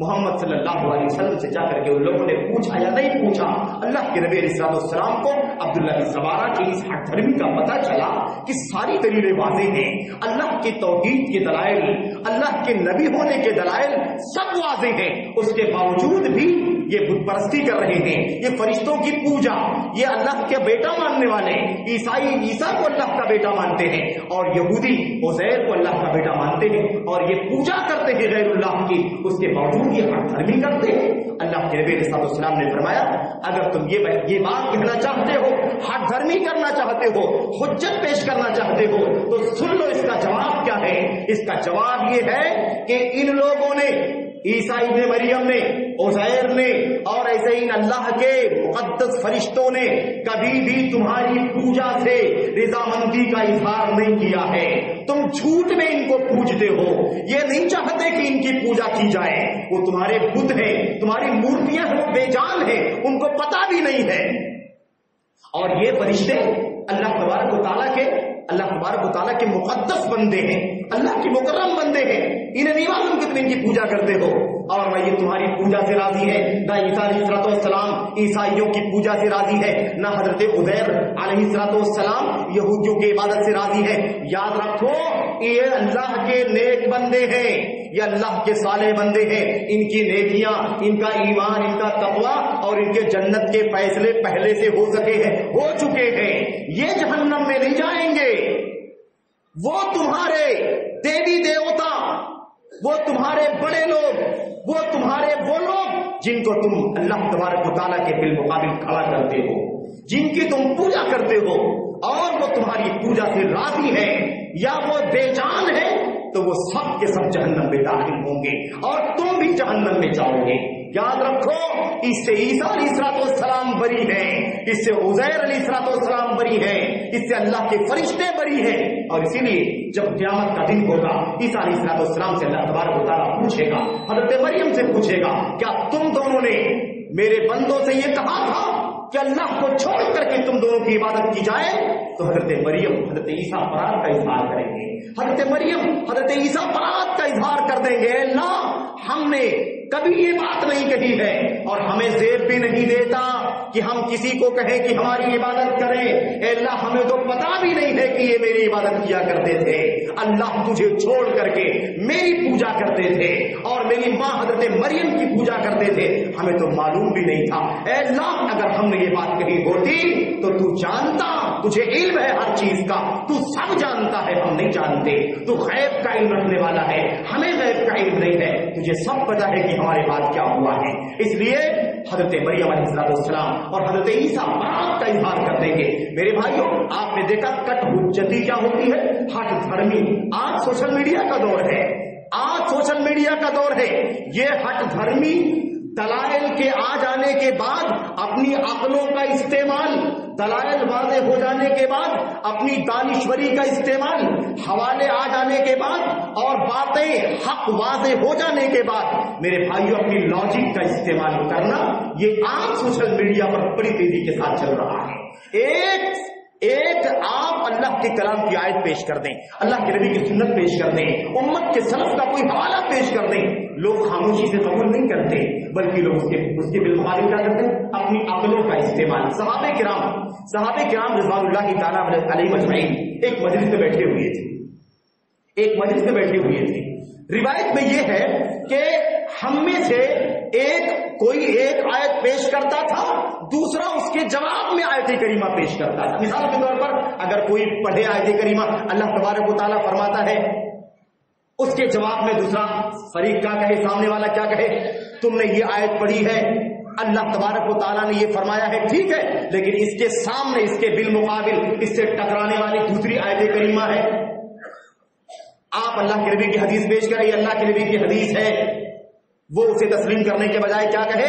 محمد صلی اللہ علیہ وسلم سے جا کر کے ان لوگوں نے پوچھا یا نہیں پوچھا؟ اللہ کے نبی علیہ السلام کو عبداللہ بن زبارہ کی اس ہٹ دھرمی کا پتہ چلا کہ ساری دلیلیں واضح ہیں، اللہ کی توحید کے دلائل، اللہ کے نبی ہونے کے دلائل سب واضح ہیں، اس کے باوجود بھی یہ بت پرستی کر رہے ہیں، یہ فرشتوں کی پوجا، یہ اللہ کے بیٹا ماننے والے عیسائی عیسیٰ کو اللہ کا بیٹا مانتے ہیں، اور یہودی عزیر کو اللہ کا بیٹا مانتے ہیں، اور یہ پوجا کرتے ہیں غیر اللہ کی، اس کے باوجود یہ ہٹ دھرمی کرتے ہیں۔ اللہ کے نبی علیہ السلام نے فرمایا اگر تم یہ بات کہنا چاہتے ہو، ہٹ دھرمی کرنا چاہتے ہو، حجت پیش کرنا چاہتے ہو، تو سن لو اس کا جواب کیا ہے۔ اس کا جواب یہ ہے کہ ان لوگوں نے، عیسائی ابن مریم نے، عزیر نے، اور ایسے ہی اللہ کے مقدس فرشتوں نے کبھی بھی تمہاری پوجا سے رضامندی کا اظہار نہیں کیا ہے۔ تم جھوٹ میں ان کو پوجتے ہو، یہ نہیں چاہتے کہ ان کی پوجا کی جائے، وہ تمہارے بت ہیں، تمہاری مورتیاں ہیں، وہ بے جان ہیں، ان کو پتہ بھی نہیں ہے۔ اور یہ فرشتے اللہ تبارک و تعالیٰ کے مقدس بندے ہیں، اللہ کے مکرم بندے ہیں، انہیں نہیں معلوم کہ تم ان کی پوجا کرتے ہو، اور میں یہ تمہاری پوجا سے راضی ہے۔ نہ عیسیٰ علیہ السلام عیسائیوں کی پوجا سے راضی ہے، نہ حضرت عزیر علیہ السلام یہودیوں کی عبادت سے راضی ہے۔ یاد رکھو یہ اللہ کے نیک بندے ہیں، یہ اللہ کے صالح بندے ہیں، ان کی نیکیاں، ان کا ایمان، ان کا تقوی اور ان کے جنت کے فیصلے پہلے سے ہو چکے ہیں، یہ جہنم میں نہیں جائیں گے۔ وہ تمہارے دیوی دیوتا، وہ تمہارے بڑے لوگ، وہ تمہارے وہ لوگ جن کو تم اللہ تبارک و تعالیٰ کے بالمقابل کھڑا کرتے ہو، جن کی تم پوجا کرتے ہو، اور وہ تمہاری پوجا سے راضی ہے یا وہ بے جان ہے، تو وہ سب کے سب جہنم میں داخل ہوں گے اور تم بھی جہنم میں جاؤ گے۔ یاد رکھو اس سے عیسیٰ علیہ السلام بری ہیں، اس سے عزیر علیہ السلام بری ہیں، اس سے اللہ کے فرشتے بری ہیں، اور اسی لیے جب قیامت کا دن ہوگا عیسیٰ علیہ السلام سے اللہ تبارک و تعالیٰ پوچھے گا، حضرت مریم سے پوچھے گا کیا تم دونوں نے میرے بندوں سے یہ کہا تھا کہ اللہ کو چھوڑ کر کے تم دونوں کی عبادت کی جائے؟ تو حضرت مریم حضرت عیسیٰ برات کا اظہار کریں گے، حضرت مریم حضرت عیسیٰ برات کا اظہار کر دیں گے، اللہ ہم نے کبھی یہ بات نہیں کہی ہے، اور ہمیں زیب بھی نہیں دیتا کہ ہم کسی کو کہیں کہ ہماری عبادت کریں، اے اللہ ہمیں تو پتا بھی نہیں ہے کہ یہ میری عبادت کیا کرتے تھے، اللہ تجھے چھوڑ کر کے میری پوجا کرتے تھے اور میری ماں حضرت مریم کی پوجا کرتے تھے، ہمیں تو معلوم بھی نہیں تھا، اے اللہ اگر ہم نے یہ بات کہی ہوتی تو تو جانتا، تجھے علم ہے ہر چیز کا، تو سب جانتا ہے، ہم نہیں جانتے، تو غیب کا علم رکھنے والا ہے، ہمیں غیب کا علم نہیں ہے، تجھے سب پتا ہے کہ ہمارے بعد کیا ہوا ہے۔ اس لیے حضرت مریم علیہ السلام اور حضرت عیسیٰ برات کا اظہار کر دیں گے۔ میرے بھائیوں آپ نے دیکھا کٹ حجتی کیا ہوتی ہے؟ ہٹ دھرمی۔ آج سوشل میڈیا کا دور ہے، آج سوشل میڈیا کا دور ہے، یہ ہٹ دھرمی دلائل کے آ جانے کے بعد اپنی عقلوں کا استعمال، دلائل واضح ہو جانے کے بعد اپنی دانشوری کا استعمال، حوالے آ جانے کے بعد اور باتیں حق واضح ہو جانے کے بعد میرے بھائیوں اپنی لاجک کا استعمال کرنا، یہ عام سوشل میڈیا پر بڑی تیزی کے ساتھ چل رہا ہے۔ ایک آپ اللہ کے کلام کی آیت پیش کر دیں، اللہ کے نبی کی سنت پیش کر دیں، امت کے سلف کا کوئی حوالہ پیش کر دیں، لوگ خاموشی سے قبول نہیں کرتے بلکہ لوگ اس کے بالمقابل کیا کرتے ہیں؟ اپنی عقلوں کا استعمال۔ صحابہ کرام رضوان اللہ تعالیٰ علیہ مجمعین ایک مجلس میں بیٹھے ہوئے تھے، روایت میں یہ ہے کہ ہم میں سے کوئی ایک آیت پیش کرتا تھا، دوسرا اس کے جواب میں آیت کریمہ پیش کرتا تھا۔ مثال کے طور پر اگر کوئی پڑھے آیت کریمہ، اللہ تبارک و تعالیٰ فرماتا ہے، اس کے جواب میں دوسرا فریق کیا کہے، سامنے والا کیا کہے، تم نے یہ آیت پڑھی ہے، اللہ تبارک و تعالیٰ نے یہ فرمایا ہے، ٹھیک ہے، لیکن اس کے سامنے، اس کے بالمقابل اس سے ٹکرانے والی دوسری آیت کریمہ ہے۔ آپ اللہ کے نبی کی حدیث پیش کریں، اللہ کے نبی کی حدیث ہے، وہ اسے تسلیم کرنے کے بجائے کیا کہے،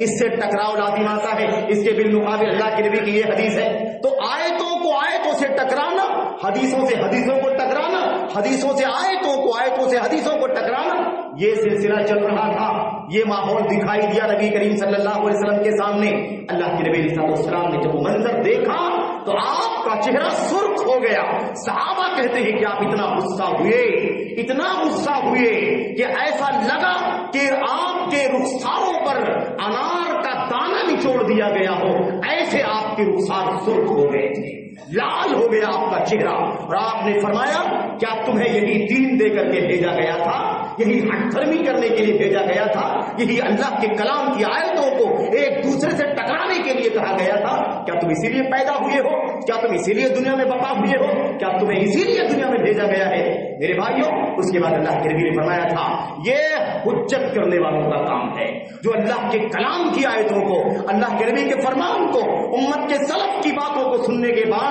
اس سے ٹکراؤ لازم آتا ہے، اس کے بالمقابل اللہ کے نبی کی یہ حدیث ہے۔ تو آیتوں کو آیتوں سے ٹکرانا، حدیثوں سے حدیثوں کو ٹکرانا، حدیثوں سے آیتوں کو، آیتوں سے حدیثوں کو ٹکرانا، یہ سلسلہ چل رہا تھا، یہ ماحول دکھائی دیا نبی کریم صلی اللہ علیہ وسلم کے سامنے۔ اللہ کے نبی علیہ السلام نے جب وہ منظر دیکھا تو آپ کا چہرہ سرخ ہو گیا. صحابہ کہتے ہیں کہ آپ اتنا غصہ ہوئے کہ ایسا لگا کہ آپ کے رخساروں پر انار کا دانہ نچوڑ دیا گیا ہو. ایسے آپ کے رخسار سرخ ہو گئے تھے، لال ہو گیا آپ کا چہرہ. اور آپ نے فرمایا کیا تمہیں یہی دین دے کر کے بھیجا گیا تھا، یہی ہٹ دھرمی کرنے کے لیے بھیجا گیا تھا، یہی اللہ کے کلام کی آیتوں کو ایک دوسرے سے ٹکرانے کے لیے کہا گیا تھا؟ کیا تم اسی لیے پیدا ہوئے ہو؟ کیا تم اسی لیے دنیا میں بقا ہوئے ہو؟ کیا تمہیں اسی لیے دنیا میں بھیجا گیا ہے؟ میرے بھائیوں، اس کے بعد اللہ کے نبی نے فرمایا تھا یہ حجت کرنے والوں کا کام ہے، جو اللہ کے کلام کی آیتوں کو، اللہ کے نبی کے فرمان کو، امت کے سلف کی باتوں کو سننے کے بعد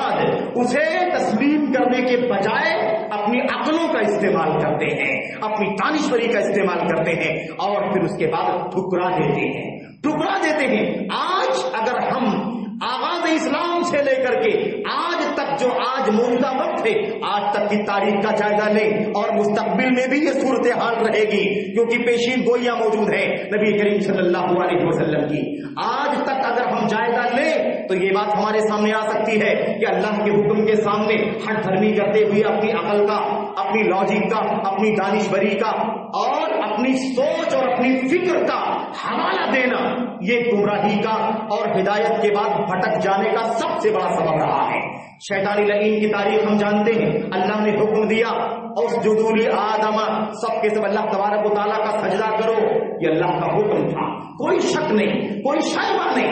اسے تسلیم کرنے کے بجائے اپنی عقلوں کا استعمال کرتے ہیں، اپنی دانشوری کا استعمال کرتے ہیں، اور پھر اس کے بعد ٹھکرا دیتے ہیں. آج اگر ہم آغاز اسلام سے لے کر کے آج تک جو آج موجودہ وقت ہے، آج تک کی تاریخ کا جائزہ لیں، اور مستقبل میں بھی یہ صورتحال رہے گی کیونکہ پیشین گوئیاں موجود ہیں نبی کریم صلی اللہ علیہ وسلم کی. آج تک اگر ہم جائزہ لیں تو یہ بات ہمارے سامنے آ سکتی ہے کہ اللہ کے حکم کے سامنے ہٹ دھرمی کرتے ہوئے اپنی عقل کا، اپنی لاجک کا، اپنی دانشوری کا اور اپنی سوچ اور اپنی فکر کا حوالہ دینا، یہ گمراہی کا اور ہدایت کے بعد بھٹک جانے کا سب سے بڑا سبب رہا ہے. شیطانی لعین کی تاریخ ہم جانتے ہیں. اللہ نے حکم دیا اسجدوا لآدم، سب کے سب اللہ تبارک و تعالیٰ کا سجدہ کرو. یہ اللہ کا حکم تھا، کوئی شک نہیں، کوئی شائبہ نہیں،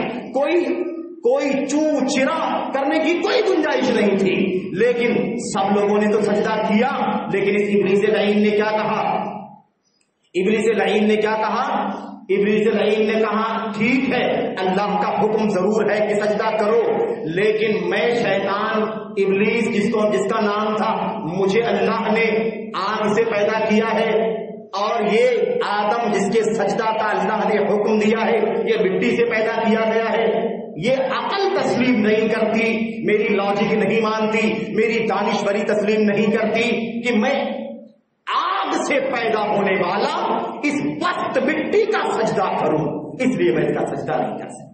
کوئی چوں چرا کرنے کی کوئی گنجائش نہیں تھی. لیکن سب لوگوں نے تو سجدہ کیا، لیکن اس ابلیس لعین نے کیا کہا؟ ابلیس لعین نے کہا ٹھیک ہے اللہ کا حکم ضرور ہے کہ سجدہ کرو، لیکن میں شیطان ابلیس جس کا نام تھا، مجھے اللہ نے آگ سے پیدا کیا ہے، اور یہ آدم جس کے سجدہ کا اللہ نے حکم دیا ہے یہ مٹی سے پیدا کیا گیا ہے. یہ عقل تسلیم نہیں کرتی، میری لاجک نہیں مانتی، میری دانشوری تسلیم نہیں کرتی کہ میں آگ سے پیدا ہونے والا اس پست مٹی کا سجدہ کروں، اس لیے میں اس کا سجدہ نہیں کر سکتا.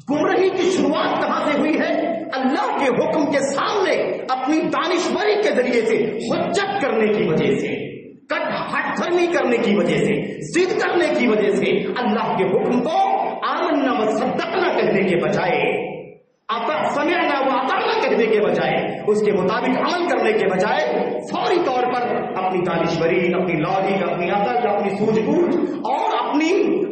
گمراہی کی شروعات کہاں سے ہوئی ہے؟ اللہ کے حکم کے سامنے اپنی دانشوری کے ذریعے سے حجت کرنے کی وجہ سے، ہٹ دھرمی کرنے کی وجہ سے، ضد کرنے کی وجہ سے اللہ کے حکم کو آمنا و صدقنا کہنے کے بجائے، سمعنا و اطعنا کہنے کے بجائے، اس کے مطابق عمل کرنے کے بجائے فوری طور پر اپنی دانشوری، اپنی لاجک، اپنی عقل، اپنی سوجھ بوجھ اور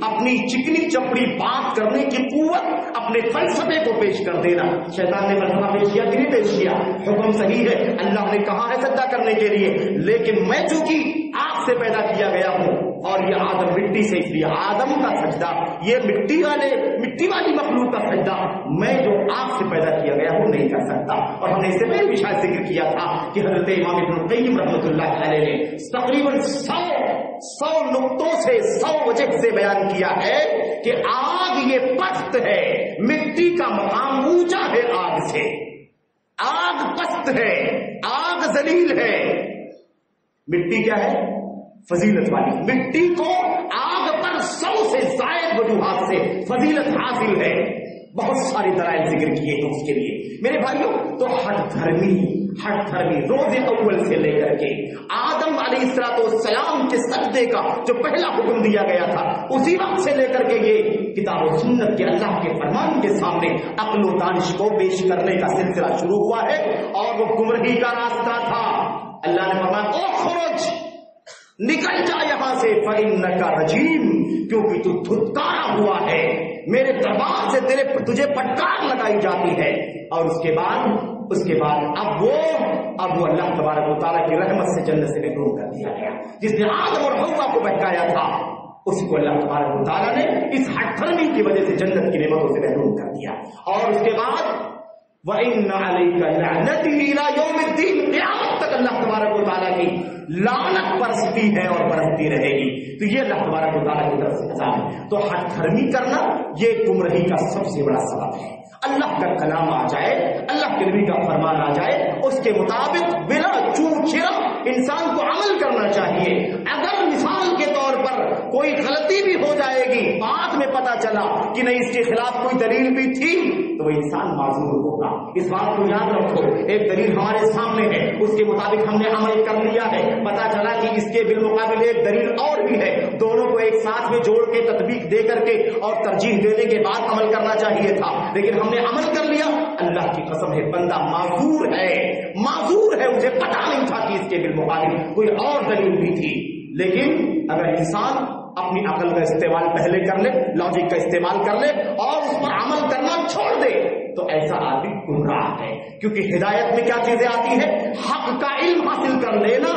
اپنی چکنی چپڑی بات کرنے کی قوت، اپنے فلسفے کو پیش کر دینا. شیطان نے فلسفہ پیش کیا کہ نہیں پیش کیا؟ حکم صحیح ہے، اللہ نے کہا ہے سجدہ کرنے کے لیے، لیکن میں چونکہ آگ سے پیدا کیا گیا ہوں اور یہ آدم مٹی سے، اس لیے آدم کا سجدہ، یہ مٹی والی مخلوق کا سجدہ میں جو آگ سے پیدا کیا گیا ہوں نہیں کر سکتا. اور ہم نے اس سے پہلے بھی شاید ذکر کیا تھا کہ حضرت امام ابن القیم رحمۃ اللہ علیہ نے تقریباً 100 نقطوں سے 100 وجہ سے بیان کیا ہے کہ آگ یہ پست ہے، مٹی کا مقام اونچا ہے آگ سے، آگ پست ہے، آگ ذلیل ہے. مٹی کیا ہے؟ فضیلت والی. مٹی کو آگ پر 100 سے زائد وجوہات سے فضیلت حاصل ہے. بہت سارے دلائل ذکر کیے ہیں اس کے لیے. میرے بھائیوں، تو ہٹ دھرمی روز اول سے لے کر کے آدم علیہ السلام کے سجدے کا جو پہلا حکم دیا گیا تھا، اسی وقت سے لے کر کے یہ کتاب و سنت کے اللہ کے فرمان کے سامنے عقل و دانش کو پیش کرنے کا سلسلہ شروع ہوا ہے، اور وہ گمراہی کا راستہ تھا. اللہ نے فرمایا او خروج، نکل جا یہاں سے، فإنک رجیم، کیونکہ تو دھتکارا ہوا ہے، میرے دربار سے تجھے پٹکار لگائی جاتی ہے. اور اس کے بعد اب وہ اللہ تبارک و تعالیٰ کی رحمت سے جنت سے محروم کر دیا گیا. جس نے آدم اور حوا کو بہکایا تھا، اس کو اللہ تبارک و تعالیٰ نے اس ہٹ دھرمی کی وجہ سے جنت کی نعمتوں سے محروم کر دیا. اور اس کے بعد وَإِنَّ عَلَيْكَ لَعْنَتِي إِلَى يَوْمِ الدِّينِ، قیامت تک اللہ تبارک و تعالیٰ کی لعنت برستی ہے اور برستی رہے گی. تو یہ اللہ تبارک و تعالیٰ کی طرف سے عذاب ہے. تو ہٹ دھرمی کرنا یہ گمراہی کا سب سے بڑا سبب ہے. اللہ کا کلام آ جائے، اللہ کے نبی کا فرمان آ جائے، اس کے مطابق بلا چوں چرا انسان کو عمل کرنا چاہیے. اگر مثال کے طور پر کوئی غلطی بھی ہو جائے گی، بعد میں پتا چلا کہ نہیں اس کے خلاف کوئی دلیل بھی تھی، تو تو وہ انسان معذور ہوگا. اس بات کو یاد رکھو. ایک دلیل ہمارے سامنے ہے, اس کے مطابق ہم نے عمل کر لیا ہے. پتا چلا کہ اس کے بالمقابل ایک دلیل اور بھی ہے. دونوں کو ایک ساتھ میں جوڑ کے تطبیق دے کر کے اور ترجیح دینے کے بعد عمل کرنا چاہیے تھا, لیکن ہم نے عمل کر لیا. اللہ کی قسم ہے بندہ معذور ہے, معذور ہے. مجھے پتا نہیں تھا کہ اس کے بالمقابل کوئی اور دلیل بھی تھی. لیکن اگر انسان اپنی عقل کا استعمال پہلے کر لے, لاجک کا استعمال کر لے اور اس پر عمل کرنا چھوڑ دے, تو ایسا آدمی گمراہ ہے. کیونکہ ہدایت میں کیا چیزیں آتی ہیں؟ حق کا علم حاصل کر لینا,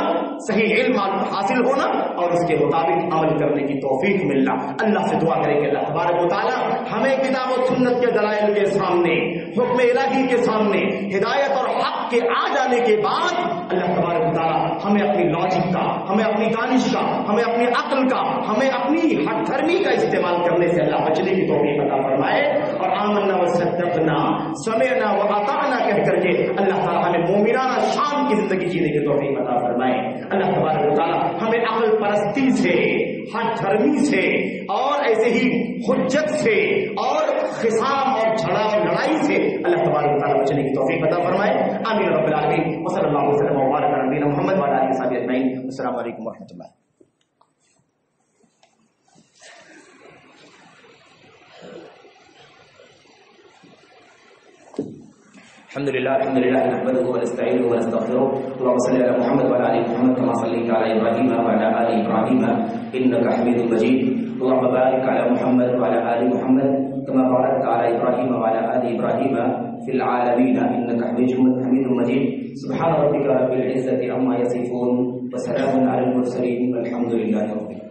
صحیح علم حاصل ہونا اور اس کے مطابق عمل کرنے کی توفیق ملنا. اللہ سے دعا کریں کہ اللہ تبارک و تعالی ہمیں کتاب و سنت کے دلائل کے سامنے, حکم الہی کے سامنے, ہدایت اور حق کے آ جانے کے بعد اللہ تبارک و تعالی ہمیں اپنی لاجک کا, ہمیں اپنی دانش کا, ہمیں اپنی عقل کا, ہمیں اپنی ہٹ دھرمی کا استعمال کرنے سے اللہ بچنے کی توفیق عطا فرمائے. اور آمنا وصدقنا سمعنا واطعنا کہہ کر کے اللہ تعالی ہمیں مومنانہ شان کی زندگی جینے کی توفیق عطا فرمائے. اللہ تبارک و تعالی ہمیں عقل پرستی سے, ہٹ دھرمی سے اور ایسے ہی حجت سے اور خصام اور جھڑا اور لڑائی سے اللہ تبارک و تعالی بچنے کی توفیق عطا فرمائے. آمین رب العالمین. وصلی اللہ وسلم وبارک علی نبینا محمد وعلی آلہ وصحبہ اجمعین. السلام علیکم ورحمۃ اللہ. الحمد لله نحمده ونستعينه ونستغفره. اللهم صل على محمد وعلى ال محمد كما صليت على ابراهيم وعلى ال ابراهيم انك حميد مجيد. اللهم بارك على محمد وعلى ال محمد كما باركت على ابراهيم وعلى ال ابراهيم في العالمين انك حميد مجيد. سبحان ربك رب العزة عما يصفون وسلام على المرسلين والحمد لله رب العالمين.